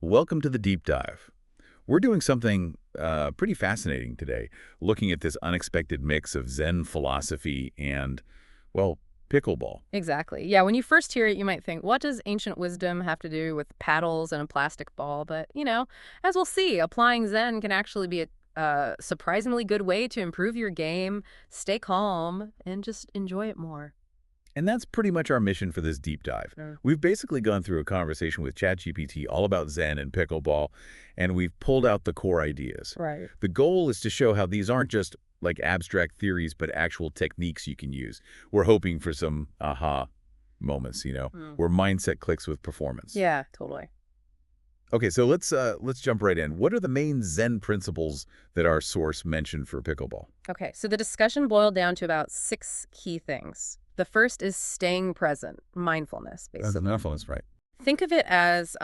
Welcome to the deep dive. We're doing something pretty fascinating today, looking at this unexpected mix of Zen philosophy and, well, pickleball. Exactly. Yeah, when you first hear it, you might think, what does ancient wisdom have to do with paddles and a plastic ball? But, as we'll see, applying Zen can actually be a surprisingly good way to improve your game, stay calm, and just enjoy it more. And that's pretty much our mission for this deep dive. Mm. We've basically gone through a conversation with ChatGPT all about Zen and pickleball, and we've pulled out the core ideas. Right. The goal is to show how these aren't just like abstract theories, but actual techniques you can use. We're hoping for some aha moments, Mm. where mindset clicks with performance. Yeah, totally. Okay, so let's jump right in. What are the main Zen principles that our source mentioned for pickleball? Okay, so the discussion boiled down to about 6 key things. The first is staying present, mindfulness, The basically. mindfulness, right? Think of it as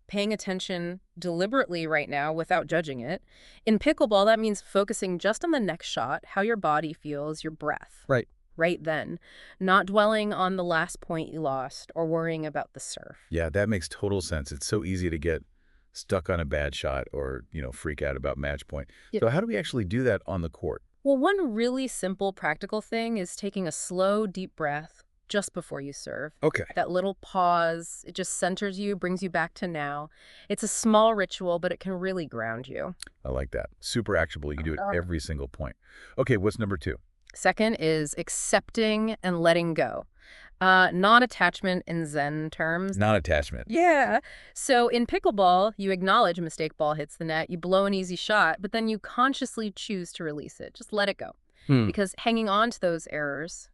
paying attention deliberately right now without judging it. In pickleball, that means focusing just on the next shot, how your body feels, your breath, Right. right then, not dwelling on the last point you lost or worrying about the serve. Yeah, that makes total sense. It's so easy to get stuck on a bad shot or, freak out about match point. Yeah. So how do we actually do that on the court? Well, one really simple practical thing is taking a slow, deep breath just before you serve. Okay. That little pause, it just centers you, brings you back to now. It's a small ritual, but it can really ground you. I like that. Super actionable. You can do it every single point. Okay, what's number 2? Second is accepting and letting go. Non-attachment in Zen terms. Non-attachment. Yeah. So in pickleball, you acknowledge a mistake ball hits the net, you blow an easy shot, but then you consciously choose to release it. Just let it go. Hmm. Because hanging on to those errors,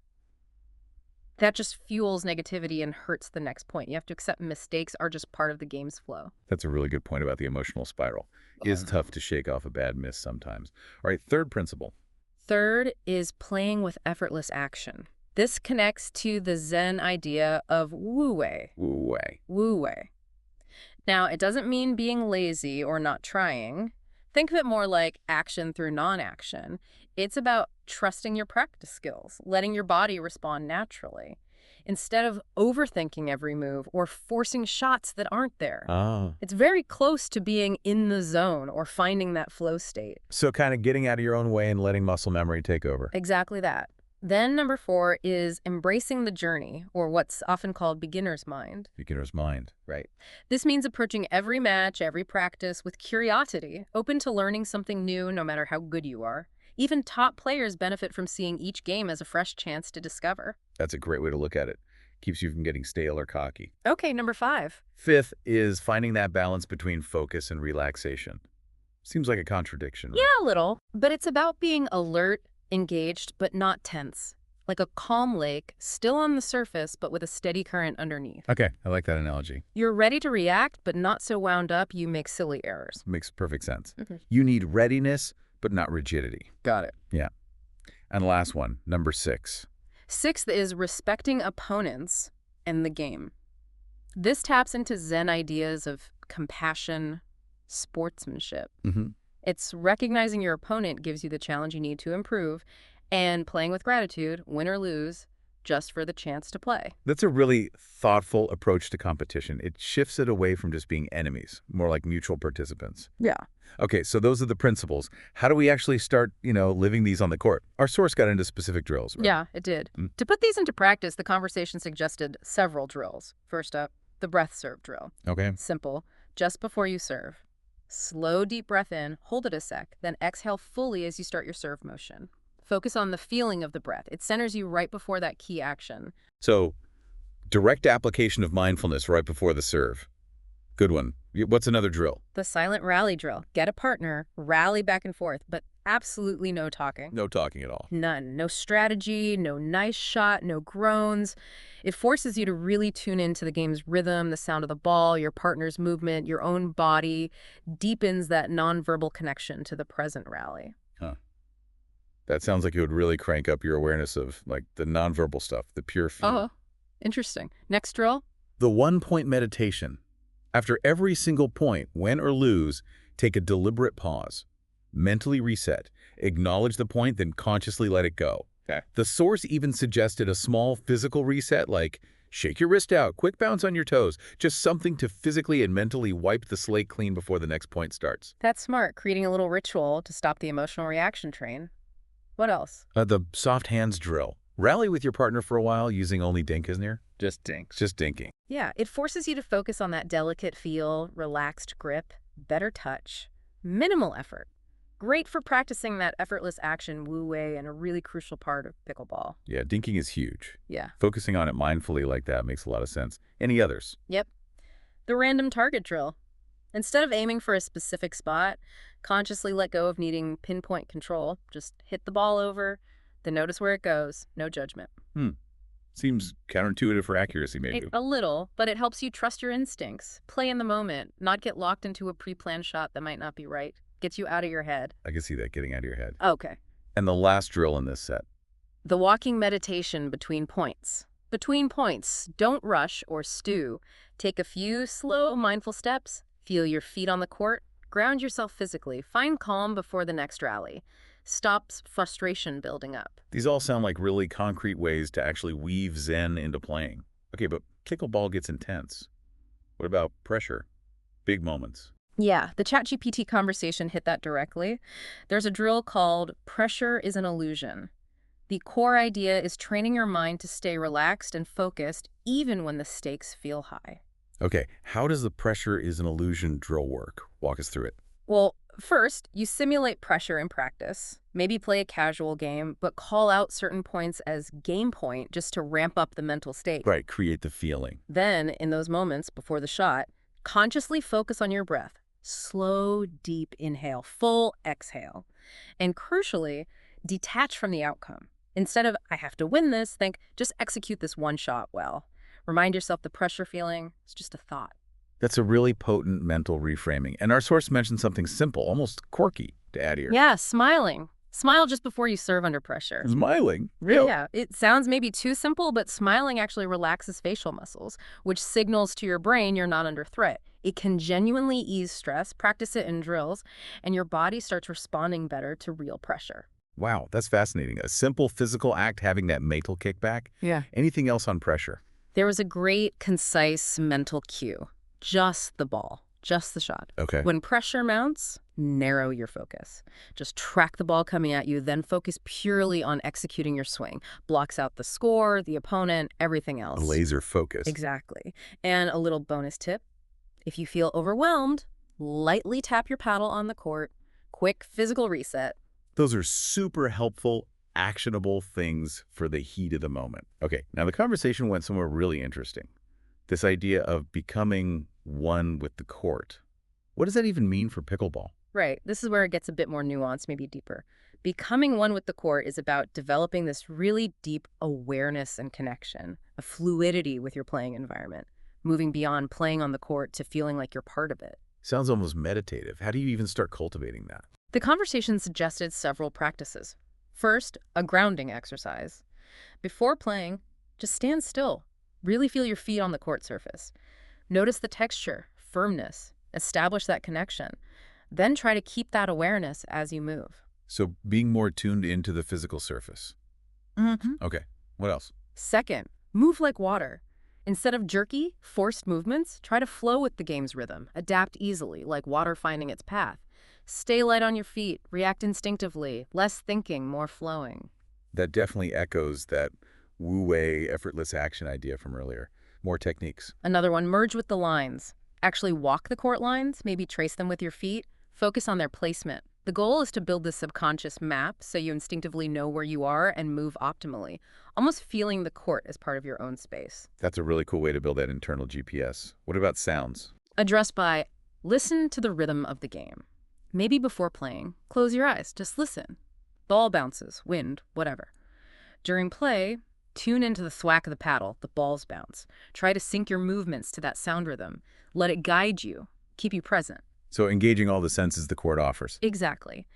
that just fuels negativity and hurts the next point. You have to accept mistakes are just part of the game's flow. That's a really good point about the emotional spiral. It is tough to shake off a bad miss sometimes. All right, third principle. Third is playing with effortless action. This connects to the Zen idea of wu-wei. Way. Wu-wei. Now, it doesn't mean being lazy or not trying. Think of it more like action through non-action. It's about trusting your practice skills, letting your body respond naturally, instead of overthinking every move or forcing shots that aren't there. Ah. It's very close to being in the zone or finding that flow state. So kind of getting out of your own way and letting muscle memory take over. Exactly that. Then number 4 is embracing the journey, or what's often called beginner's mind. Beginner's mind. Right. This means approaching every match, every practice with curiosity, open to learning something new no matter how good you are. Even top players benefit from seeing each game as a fresh chance to discover. That's a great way to look at it. Keeps you from getting stale or cocky. Okay, number 5. Fifth is finding that balance between focus and relaxation. Seems like a contradiction. Yeah, a little, but it's about being alert, engaged, but not tense. Like a calm lake, still on the surface, but with a steady current underneath. Okay, I like that analogy. You're ready to react, but not so wound up you make silly errors. Makes perfect sense. Mhm. You need readiness, but not rigidity. Got it. Yeah. And last one, number 6. Sixth is respecting opponents and the game. This taps into Zen ideas of compassion, sportsmanship. Mm-hmm. It's recognizing your opponent gives you the challenge you need to improve, and playing with gratitude, win or lose, just for the chance to play. That's a really thoughtful approach to competition. It shifts it away from just being enemies, more like mutual participants. Yeah. Okay, so those are the principles. How do we actually start, living these on the court? Our source got into specific drills, right? Yeah, it did. Mm. To put these into practice, the conversation suggested several drills. First up, the breath serve drill. Okay. Simple, just before you serve. Slow, deep breath in, hold it a sec, then exhale fully as you start your serve motion. Focus on the feeling of the breath. It centers you right before that key action. So, direct application of mindfulness right before the serve. Good one. What's another drill? The silent rally drill. Get a partner, rally back and forth, but absolutely no talking. No talking at all. None. No strategy, no nice shot, no groans. It forces you to really tune into the game's rhythm, the sound of the ball, your partner's movement, your own body, deepens that nonverbal connection to the present rally. Huh. That sounds like it would really crank up your awareness of, like, the nonverbal stuff, the pure feel. Oh, interesting. Next drill? The one-point meditation. After every single point, win or lose, take a deliberate pause. Mentally reset. Acknowledge the point, then consciously let it go. Okay. The source even suggested a small physical reset, like Shake your wrist out, quick bounce on your toes, just something to physically and mentally wipe the slate clean before the next point starts. That's smart, creating a little ritual to stop the emotional reaction train. What else? The soft hands drill. Rally with your partner for a while using only dink as near. Just dinks. Just dinking. Yeah, it forces you to focus on that delicate feel, relaxed grip, better touch, minimal effort. Great for practicing that effortless action Wu Wei and a really crucial part of pickleball. Yeah, dinking is huge. Yeah. Focusing on it mindfully like that makes a lot of sense. Any others? Yep. The random target drill. Instead of aiming for a specific spot, consciously let go of needing pinpoint control. Just hit the ball over, then notice where it goes. No judgment. Seems counterintuitive for accuracy, maybe. A little, but it helps you trust your instincts. Play in the moment, not get locked into a pre-planned shot that might not be right. Gets you out of your head. I can see that getting out of your head. Okay. And the last drill in this set. The walking meditation between points. Between points, don't rush or stew. Take a few slow, mindful steps. Feel your feet on the court. Ground yourself physically. Find calm before the next rally. Stops frustration building up. These all sound like really concrete ways to actually weave Zen into playing. Okay, but pickleball gets intense. What about pressure? Big moments. Yeah, the ChatGPT conversation hit that directly. There's a drill called Pressure is an Illusion. The core idea is training your mind to stay relaxed and focused even when the stakes feel high. Okay, how does the pressure is an illusion drill work? Walk us through it. Well, first, you simulate pressure in practice. Maybe play a casual game, but call out certain points as game point just to ramp up the mental state. Right, create the feeling. Then, in those moments before the shot, consciously focus on your breath. Slow, deep inhale, full exhale. And crucially, detach from the outcome. Instead of, I have to win this, think, just execute this one shot well. Remind yourself the pressure feeling is just a thought. That's a really potent mental reframing. And our source mentioned something simple, almost quirky, to add here. Yeah, smiling. Smile just before you serve under pressure. Smiling? Really? Yeah, it sounds maybe too simple, but smiling actually relaxes facial muscles, which signals to your brain you're not under threat. It can genuinely ease stress, practice it in drills, and your body starts responding better to real pressure. Wow, that's fascinating. A simple physical act having that mental kickback. Yeah. Anything else on pressure? There was a great, concise mental cue. Just the ball, just the shot. Okay. When pressure mounts, narrow your focus. Just track the ball coming at you, then focus purely on executing your swing. Blocks out the score, the opponent, everything else. A laser focus. Exactly. And a little bonus tip. If you feel overwhelmed, lightly tap your paddle on the court. Quick physical reset. Those are super helpful, actionable things for the heat of the moment. Okay, now the conversation went somewhere really interesting. This idea of becoming one with the court. What does that even mean for pickleball? Right. This is where it gets a bit more nuanced, maybe deeper. Becoming one with the court is about developing this really deep awareness and connection, a fluidity with your playing environment, moving beyond playing on the court to feeling like you're part of it. Sounds almost meditative. How do you even start cultivating that? The conversation suggested several practices. First, a grounding exercise. Before playing, just stand still. Really feel your feet on the court surface. Notice the texture, firmness. Establish that connection. Then try to keep that awareness as you move. So being more tuned into the physical surface. Okay, what else? Second, move like water. Instead of jerky, forced movements, try to flow with the game's rhythm. Adapt easily, like water finding its path. Stay light on your feet. React instinctively. Less thinking, more flowing. That definitely echoes that wu-wei effortless action idea from earlier. More techniques. Another one, merge with the lines. Actually walk the court lines, maybe trace them with your feet. Focus on their placement. The goal is to build this subconscious map so you instinctively know where you are and move optimally, almost feeling the court as part of your own space. That's a really cool way to build that internal GPS. What about sounds? Addressed by, listen to the rhythm of the game. Maybe before playing, close your eyes, just listen. Ball bounces, wind, whatever. During play, tune into the thwack of the paddle, the ball's bounce. Try to sync your movements to that sound rhythm. Let it guide you, keep you present. So engaging all the senses the court offers. Exactly.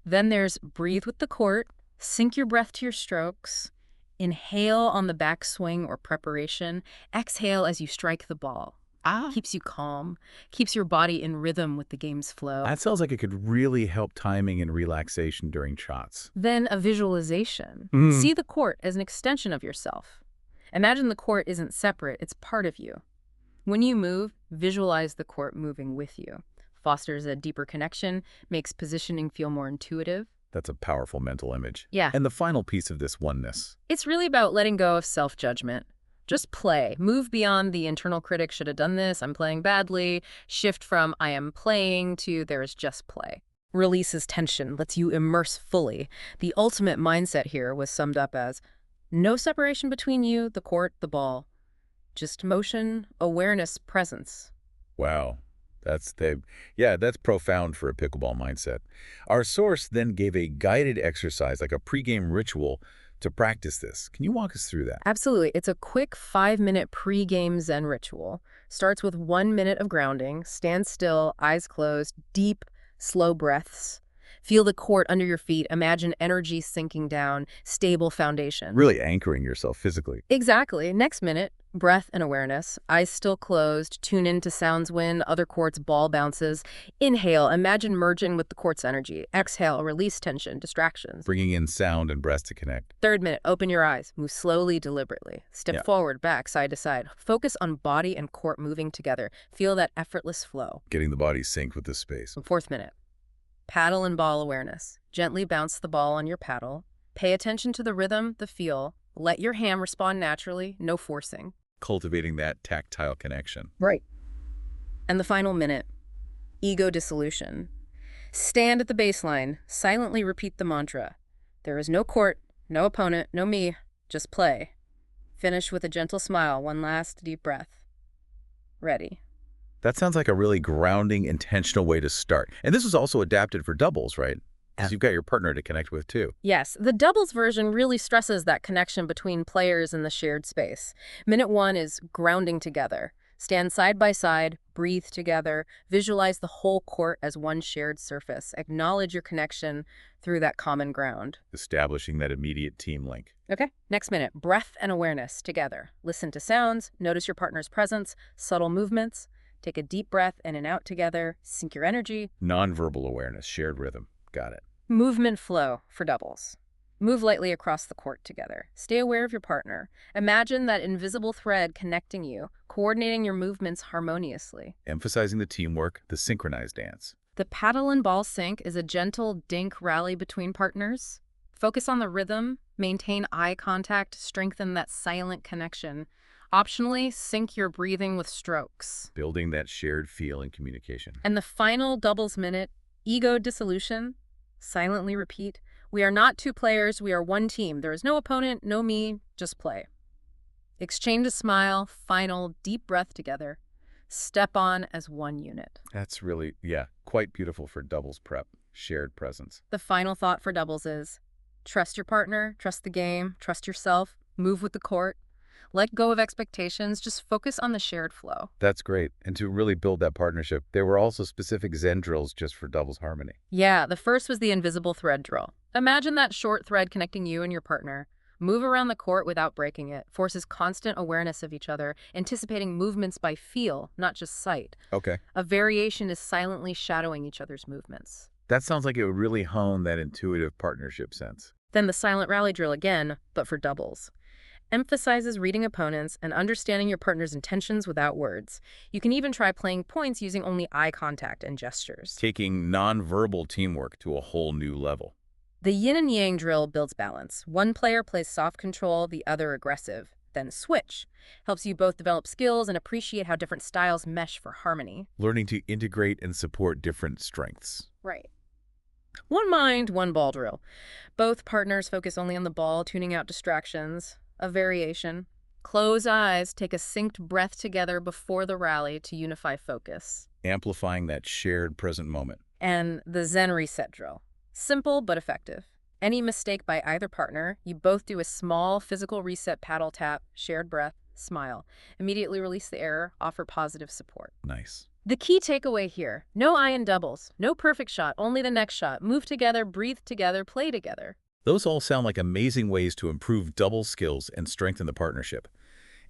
Then there's breathe with the court, sync your breath to your strokes, inhale on the backswing or preparation, exhale as you strike the ball. Keeps you calm, keeps your body in rhythm with the game's flow. That sounds like it could really help timing and relaxation during shots. Then a visualization. See the court as an extension of yourself. Imagine the court isn't separate, it's part of you. When you move, visualize the court moving with you. Fosters a deeper connection, makes positioning feel more intuitive. That's a powerful mental image. Yeah, And the final piece of this oneness. it's really about letting go of self-judgment. Just play. Move beyond the internal critic, should have done this, I'm playing badly. Shift from I am playing to there is just play. Releases tension, lets you immerse fully. The ultimate mindset here was summed up as no separation between you, the court, the ball. Just motion, awareness, presence. Wow. That's profound for a pickleball mindset. Our source then gave a guided exercise, like a pregame ritual, to practice this. Can you walk us through that? Absolutely. It's a quick 5-minute pre-game Zen ritual. Starts with 1 minute of grounding. Stand still, eyes closed, deep, slow breaths. Feel the court under your feet. Imagine energy sinking down, stable foundation. Really anchoring yourself physically. Exactly. Next minute, breath and awareness. Eyes still closed. Tune into sounds when other courts, ball bounces. Inhale. Imagine merging with the court's energy. Exhale. Release tension, distractions. Bringing in sound and breath to connect. Third minute, open your eyes. Move slowly, deliberately. Step forward, back, side to side. Focus on body and court moving together. Feel that effortless flow. Getting the body synced with the space. Fourth minute, paddle and ball awareness. Gently bounce the ball on your paddle. Pay attention to the rhythm, the feel. Let your hand respond naturally, no forcing. Cultivating that tactile connection. Right. And the final minute, ego dissolution. Stand at the baseline, silently repeat the mantra. There is no court, no opponent, no me, just play. Finish with a gentle smile, one last deep breath. Ready. That sounds like a really grounding, intentional way to start. And this was also adapted for doubles, right? Because you've got your partner to connect with, too. Yes, the doubles version really stresses that connection between players in the shared space. Minute 1 is grounding together. Stand side by side, breathe together, visualize the whole court as one shared surface. Acknowledge your connection through that common ground. Establishing that immediate team link. Okay, next minute, breath and awareness together. Listen to sounds, notice your partner's presence, subtle movements. Take a deep breath in and out together, sync your energy. Nonverbal awareness, shared rhythm. Got it. Movement flow for doubles. Move lightly across the court together. Stay aware of your partner. Imagine that invisible thread connecting you, coordinating your movements harmoniously. Emphasizing the teamwork, the synchronized dance. The paddle and ball sync is a gentle dink rally between partners. Focus on the rhythm, maintain eye contact, strengthen that silent connection. Optionally, sync your breathing with strokes. Building that shared feel and communication. And the final doubles minute, ego dissolution. Silently repeat, we are not two players, we are one team. There is no opponent, no me, just play. Exchange a smile, final deep breath together. Step on as one unit. That's really, quite beautiful for doubles prep. Shared presence. The final thought for doubles is, trust your partner, trust the game, trust yourself, move with the court. Let go of expectations, just focus on the shared flow. That's great. And to really build that partnership, there were also specific Zen drills just for doubles harmony. Yeah, the first was the invisible thread drill. Imagine that short thread connecting you and your partner. Move around the court without breaking it. Forces constant awareness of each other, anticipating movements by feel, not just sight. Okay. A variation is silently shadowing each other's movements. That sounds like it would really hone that intuitive partnership sense. Then the silent rally drill again, but for doubles. Emphasizes reading opponents and understanding your partner's intentions without words. You can even try playing points using only eye contact and gestures. Taking nonverbal teamwork to a whole new level. The yin and yang drill builds balance. One player plays soft control, the other aggressive. Then switch. Helps you both develop skills and appreciate how different styles mesh for harmony. Learning to integrate and support different strengths. Right. One mind, one ball drill. Both partners focus only on the ball, tuning out distractions. A variation. Close eyes, take a synced breath together before the rally to unify focus. Amplifying that shared present moment. And the Zen reset drill. Simple but effective. Any mistake by either partner, you both do a small physical reset paddle tap, shared breath, smile. Immediately release the error, offer positive support. Nice. The key takeaway here, no I in doubles, no perfect shot, only the next shot. Move together, breathe together, play together. Those all sound like amazing ways to improve double skills and strengthen the partnership.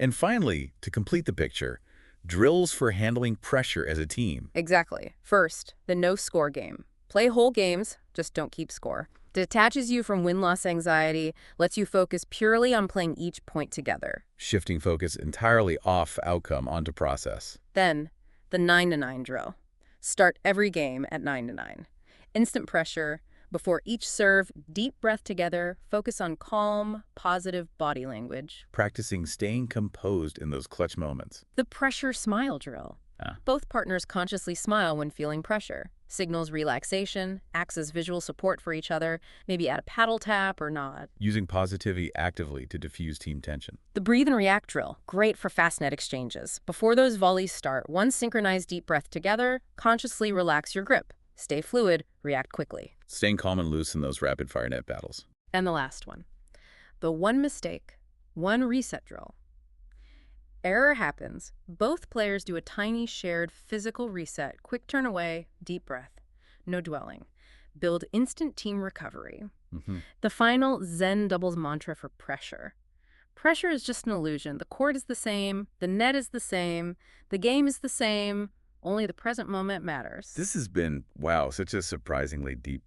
And finally, to complete the picture, drills for handling pressure as a team. Exactly. First, the no-score game. Play whole games, just don't keep score. Detaches you from win-loss anxiety, lets you focus purely on playing each point together. Shifting focus entirely off outcome onto process. Then, the 9 to 9 drill. Start every game at 9 to 9. Instant pressure. Before each serve, deep breath together, focus on calm, positive body language. Practicing staying composed in those clutch moments. The pressure smile drill. Ah. Both partners consciously smile when feeling pressure. Signals relaxation, acts as visual support for each other, maybe add a paddle tap or nod. Using positivity actively to diffuse team tension. The breathe and react drill, great for fast net exchanges. Before those volleys start, one synchronized deep breath together, consciously relax your grip. Stay fluid, react quickly. Staying calm and loose in those rapid-fire net battles. And the last one, the one mistake, one reset drill. Error happens. Both players do a tiny shared physical reset, quick turn away, deep breath. No dwelling. Build instant team recovery. The final Zen doubles mantra for pressure. Pressure is just an illusion. The court is the same, the net is the same, the game is the same, only the present moment matters. This has been, wow, such a surprisingly deep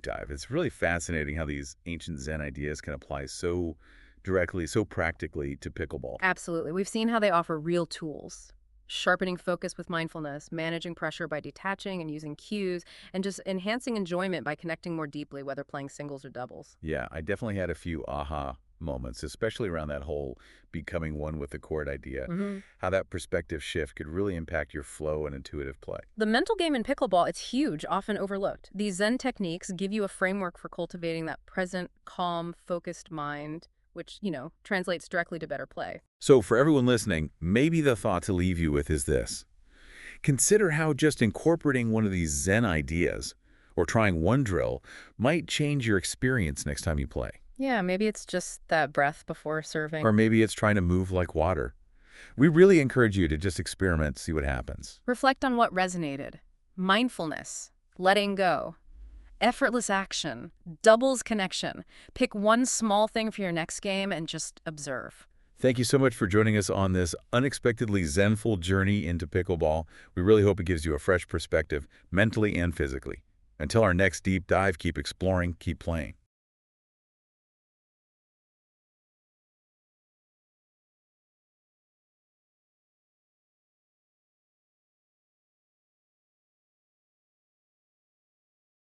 dive. It's really fascinating how these ancient Zen ideas can apply so directly, so practically to pickleball. Absolutely. We've seen how they offer real tools. Sharpening focus with mindfulness, managing pressure by detaching and using cues, and just enhancing enjoyment by connecting more deeply, whether playing singles or doubles. Yeah, I definitely had a few aha moments, especially around that whole becoming one with the court idea, how that perspective shift could really impact your flow and intuitive play. The mental game in pickleball, it's huge, often overlooked. These Zen techniques give you a framework for cultivating that present, calm, focused mind, which, translates directly to better play. So for everyone listening, maybe the thought to leave you with is this. Consider how just incorporating one of these Zen ideas or trying one drill might change your experience next time you play. Yeah, maybe it's just that breath before serving. Or maybe it's trying to move like water. We really encourage you to just experiment, see what happens. Reflect on what resonated. Mindfulness, letting go, effortless action, doubles connection. Pick one small thing for your next game and just observe. Thank you so much for joining us on this unexpectedly zenful journey into pickleball. We really hope it gives you a fresh perspective, mentally and physically. Until our next deep dive, keep exploring, keep playing.